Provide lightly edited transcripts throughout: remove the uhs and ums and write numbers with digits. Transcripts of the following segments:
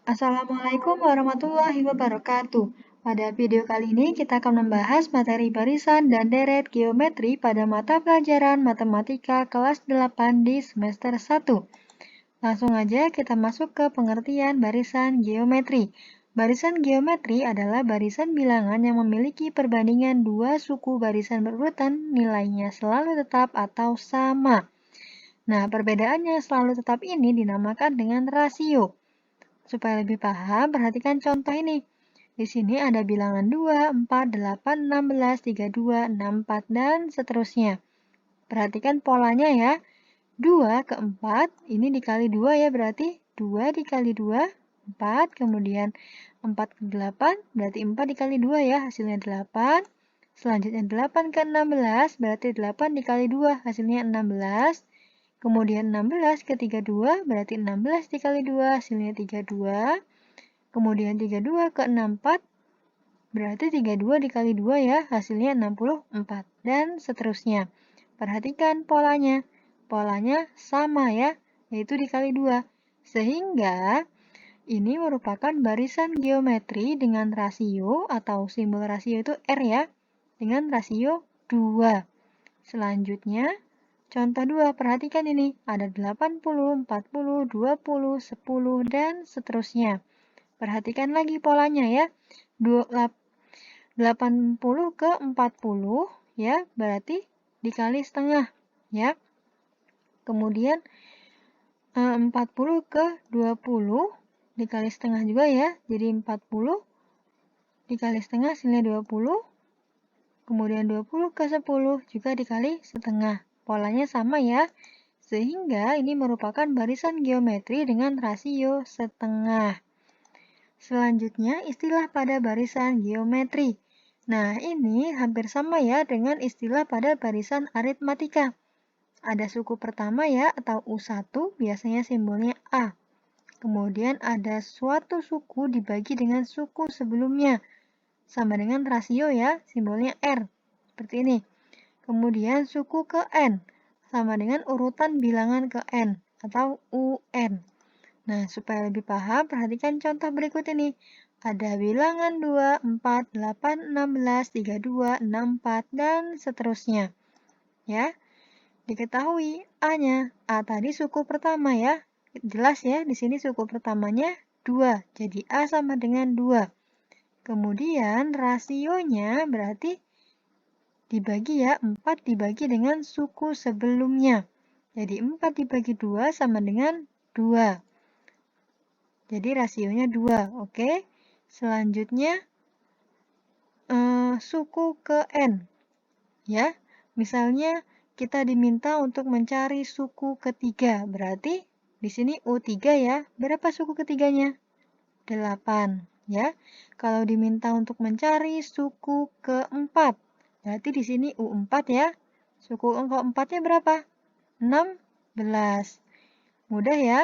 Assalamualaikum warahmatullahi wabarakatuh. Pada video kali ini kita akan membahas materi barisan dan deret geometri pada mata pelajaran Matematika kelas 8 di semester 1. Langsung aja kita masuk ke pengertian barisan geometri. Barisan geometri adalah barisan bilangan yang memiliki perbandingan dua suku barisan berurutan, nilainya selalu tetap atau sama. Nah, perbedaannya selalu tetap ini dinamakan dengan rasio. Supaya lebih paham, perhatikan contoh ini. Di sini ada bilangan 2, 4, 8, 16, 32, 64, dan seterusnya. Perhatikan polanya ya. 2 ke 4, ini dikali 2 ya, berarti 2 dikali 2, 4. Kemudian 4 ke 8, berarti 4 dikali 2 ya, hasilnya 8. Selanjutnya 8 ke 16, berarti 8 dikali 2, hasilnya 16. Kemudian 16 ke 32, berarti 16 dikali 2, hasilnya 32. Kemudian 32 ke 64, berarti 32 dikali 2 ya, hasilnya 64. Dan seterusnya. Perhatikan polanya. Polanya sama ya, yaitu dikali 2. Sehingga ini merupakan barisan geometri dengan rasio atau simbol rasio itu R ya, dengan rasio 2. Selanjutnya, contoh 2, perhatikan ini. Ada 80, 40, 20, 10, dan seterusnya. Perhatikan lagi polanya ya. 80 ke 40 ya, berarti dikali setengah ya. Kemudian 40 ke 20 dikali setengah juga ya. Jadi 40 dikali setengah hasilnya 20. Kemudian 20 ke 10 juga dikali setengah. Polanya sama ya. Sehingga ini merupakan barisan geometri dengan rasio setengah. Selanjutnya, istilah pada barisan geometri. Nah, ini hampir sama ya dengan istilah pada barisan aritmatika. Ada suku pertama ya, atau U1, biasanya simbolnya A. Kemudian ada suatu suku dibagi dengan suku sebelumnya. Sama dengan rasio ya, simbolnya R. Seperti ini. Kemudian suku ke N. Sama dengan urutan bilangan ke N, atau UN. Nah, supaya lebih paham, perhatikan contoh berikut ini. Ada bilangan 2, 4, 8, 16, 32, 64, dan seterusnya. Ya, diketahui A-nya. A tadi suku pertama ya. Jelas ya, di sini suku pertamanya 2. Jadi A sama dengan 2. Kemudian rasionya berarti dibagi ya, 4 dibagi dengan suku sebelumnya. Jadi 4 dibagi 2 sama dengan 2. Jadi rasionya 2, oke. Selanjutnya suku ke N. Ya, misalnya kita diminta untuk mencari suku ketiga, berarti di sini U3 ya. Berapa suku ketiganya? 8, ya. Kalau diminta untuk mencari suku keempat, berarti di sini U4 ya. Suku keempatnya berapa? 16. Mudah ya.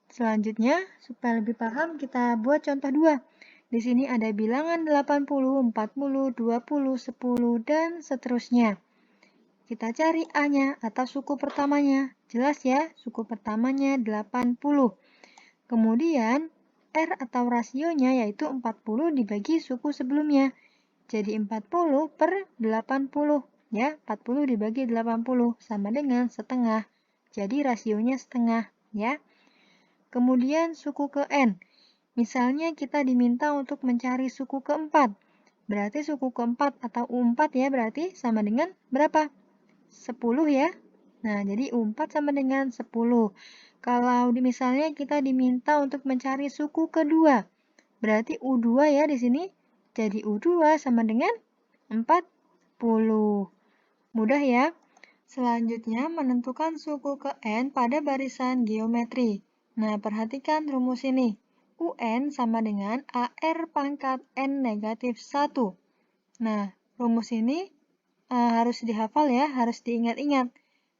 Selanjutnya, supaya lebih paham, kita buat contoh 2. Di sini ada bilangan 80, 40, 20, 10, dan seterusnya. Kita cari A-nya atau suku pertamanya. Jelas ya, suku pertamanya 80. Kemudian, R atau rasionya yaitu 40 dibagi suku sebelumnya. Jadi 40 per 80. Ya, 40 dibagi 80 sama dengan setengah. Jadi rasionya setengah. Ya. Kemudian suku ke N. Misalnya kita diminta untuk mencari suku keempat. Berarti suku keempat atau U4 ya, berarti sama dengan berapa? 10 ya. Nah, jadi U4 sama dengan 10. Kalau misalnya kita diminta untuk mencari suku kedua, berarti U2 ya di sini. Jadi U2 sama dengan 40. Mudah ya. Selanjutnya, menentukan suku ke N pada barisan geometri. Nah, perhatikan rumus ini. UN sama dengan AR pangkat N negatif 1. Nah, rumus ini harus dihafal ya, harus diingat-ingat.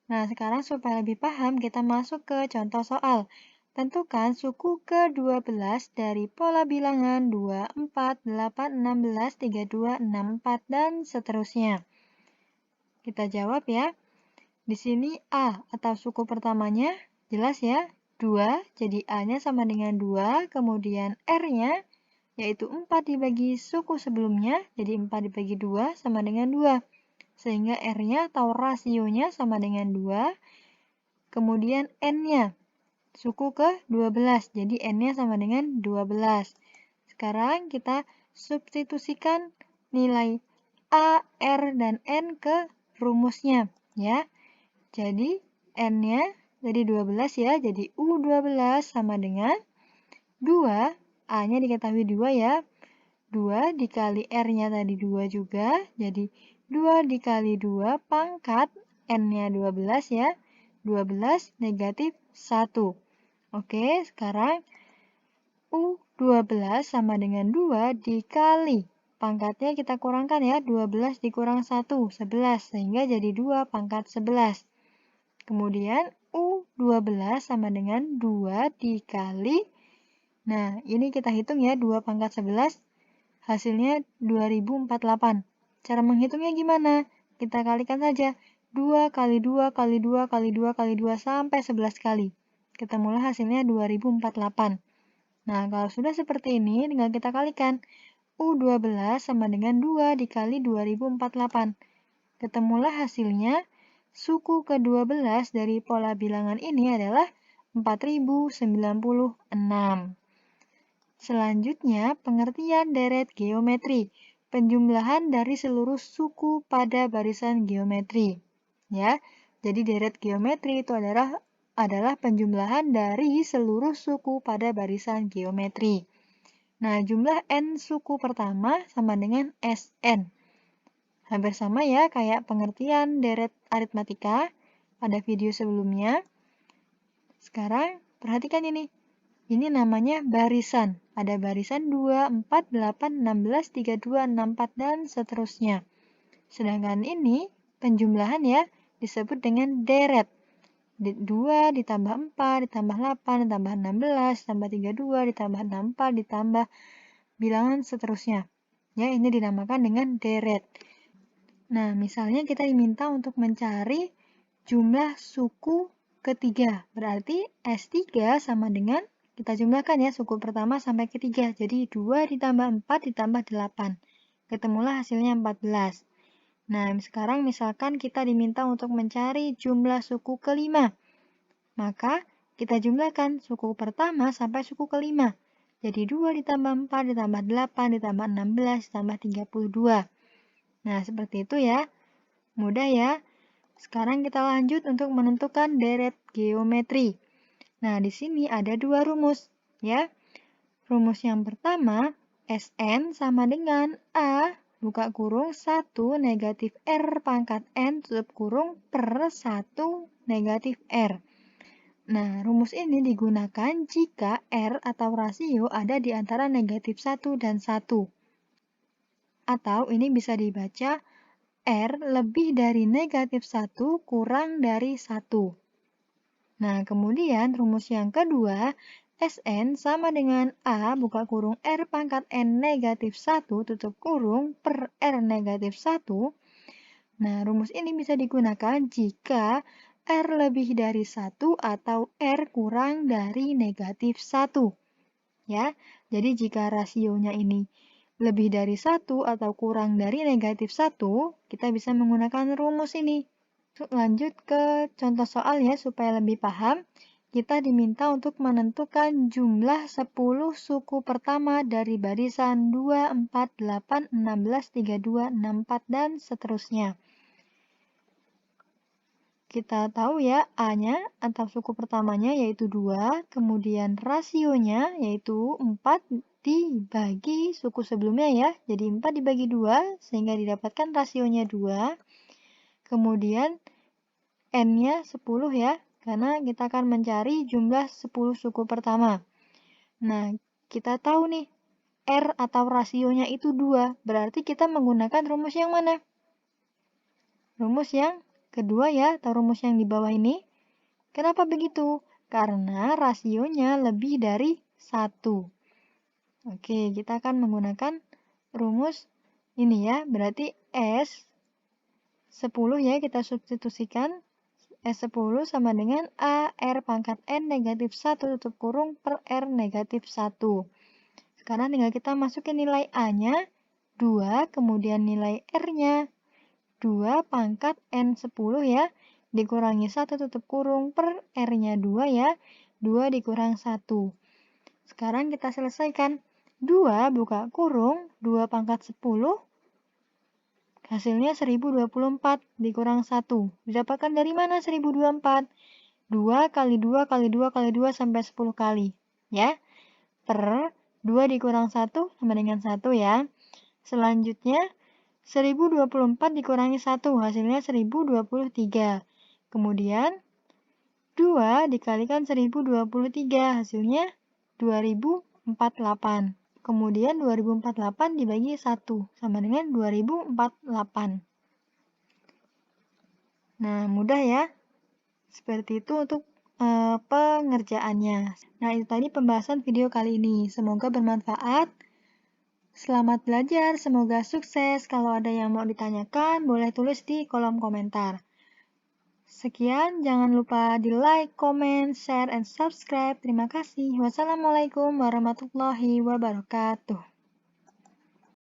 Nah, sekarang supaya lebih paham, kita masuk ke contoh soal. Tentukan suku ke-12 dari pola bilangan 2, 4, 8, 16, 32, 64, dan seterusnya. Kita jawab ya. Di sini A atau suku pertamanya jelas ya, 2, jadi A-nya sama dengan 2, kemudian R-nya yaitu 4 dibagi suku sebelumnya, jadi 4 dibagi 2 sama dengan 2. Sehingga R-nya atau rasionya sama dengan 2, kemudian N-nya, suku ke 12, jadi N-nya sama dengan 12. Sekarang kita substitusikan nilai A, R, dan N ke rumusnya, ya. Jadi N-nya jadi 12 ya, jadi U12 sama dengan 2, A-nya diketahui 2 ya, 2 dikali R-nya tadi 2 juga, jadi 2 dikali 2 pangkat N-nya 12 ya, 12 negatif 1. Oke, sekarang U12 sama dengan 2 dikali pangkatnya kita kurangkan ya, 12 dikurang 1, 11, sehingga jadi 2 pangkat 11. Kemudian U12 sama dengan 2 dikali, nah ini kita hitung ya, 2 pangkat 11, hasilnya 2048. Cara menghitungnya gimana? Kita kalikan saja, 2 kali 2 kali 2 kali 2 kali 2 sampai 11 kali. Ketemulah hasilnya 2048. Nah, kalau sudah seperti ini, tinggal kita kalikan. U12 sama dengan 2 dikali 2048. Ketemulah hasilnya, suku ke-12 dari pola bilangan ini adalah 4096. Selanjutnya, pengertian deret geometri. Penjumlahan dari seluruh suku pada barisan geometri. Ya, jadi deret geometri itu adalah penjumlahan dari seluruh suku pada barisan geometri. Nah, jumlah N suku pertama sama dengan Sn. Hampir sama ya kayak pengertian deret aritmatika pada video sebelumnya. Sekarang perhatikan ini. Ini namanya barisan. Ada barisan 2, 4, 8, 16, 32, 64, dan seterusnya. Sedangkan ini penjumlahan ya disebut dengan deret. 2 ditambah 4, ditambah 8, ditambah 16, ditambah 32, ditambah 64, ditambah bilangan seterusnya. Ya, ini dinamakan dengan deret. Nah, misalnya kita diminta untuk mencari jumlah suku ketiga. Berarti S3 sama dengan, kita jumlahkan ya, suku pertama sampai ketiga. Jadi 2 ditambah 4 ditambah 8. Ketemulah hasilnya 14. Nah, sekarang misalkan kita diminta untuk mencari jumlah suku kelima. Maka kita jumlahkan suku pertama sampai suku kelima. Jadi 2 ditambah 4 ditambah 8 ditambah 16 ditambah 32. Nah, seperti itu ya. Mudah ya. Sekarang kita lanjut untuk menentukan deret geometri. Nah, di sini ada dua rumus, ya. Rumus yang pertama, Sn sama dengan A buka kurung 1 negatif R pangkat N tutup kurung per 1 negatif R. Nah, rumus ini digunakan jika R atau rasio ada di antara negatif 1 dan 1. Atau ini bisa dibaca R lebih dari negatif 1 kurang dari 1. Nah, kemudian rumus yang kedua, Sn sama dengan A buka kurung R pangkat N negatif 1 tutup kurung per R negatif 1. Nah, rumus ini bisa digunakan jika R lebih dari 1 atau R kurang dari negatif 1. Ya, jadi jika rasionya ini lebih dari 1 atau kurang dari negatif 1, kita bisa menggunakan rumus ini. Lanjut ke contoh soal ya, supaya lebih paham. Kita diminta untuk menentukan jumlah 10 suku pertama dari barisan 2, 4, 8, 16, 32, 64, dan seterusnya. Kita tahu ya, A-nya atau suku pertamanya yaitu 2, kemudian rasionya yaitu 4 dibagi suku sebelumnya ya. Jadi 4 dibagi 2 sehingga didapatkan rasionya 2. Kemudian N-nya 10 ya, karena kita akan mencari jumlah 10 suku pertama. Nah, kita tahu nih, R atau rasionya itu 2, berarti kita menggunakan rumus yang mana? Rumus yang kedua ya, atau rumus yang di bawah ini. Kenapa begitu? Karena rasionya lebih dari 1. Oke, kita akan menggunakan rumus ini ya, berarti S 10 ya, kita substitusikan S10 sama dengan A R pangkat N negatif 1 tutup kurung per R negatif 1. Sekarang tinggal kita masukin nilai A-nya, 2, kemudian nilai R-nya, 2 pangkat N10 ya, dikurangi 1 tutup kurung per R-nya 2 ya, 2 dikurang 1. Sekarang kita selesaikan. 2 buka kurung, 2 pangkat 10, hasilnya 1024 dikurang 1. Didapatkan dari mana 1024? 2 kali 2 kali 2 kali 2 sampai 10 kali. Ya, per 2 dikurang 1 sama dengan 1 ya. Selanjutnya, 1024 dikurangi 1, hasilnya 1023. Kemudian, 2 dikalikan 1023, hasilnya 2048. Kemudian 2048 dibagi 1, sama dengan 2048. Nah, mudah ya. Seperti itu untuk pengerjaannya. Nah, itu tadi pembahasan video kali ini. Semoga bermanfaat. Selamat belajar, semoga sukses. Kalau ada yang mau ditanyakan, boleh tulis di kolom komentar. Sekian, jangan lupa di like, comment, share, and subscribe. Terima kasih. Wassalamualaikum warahmatullahi wabarakatuh.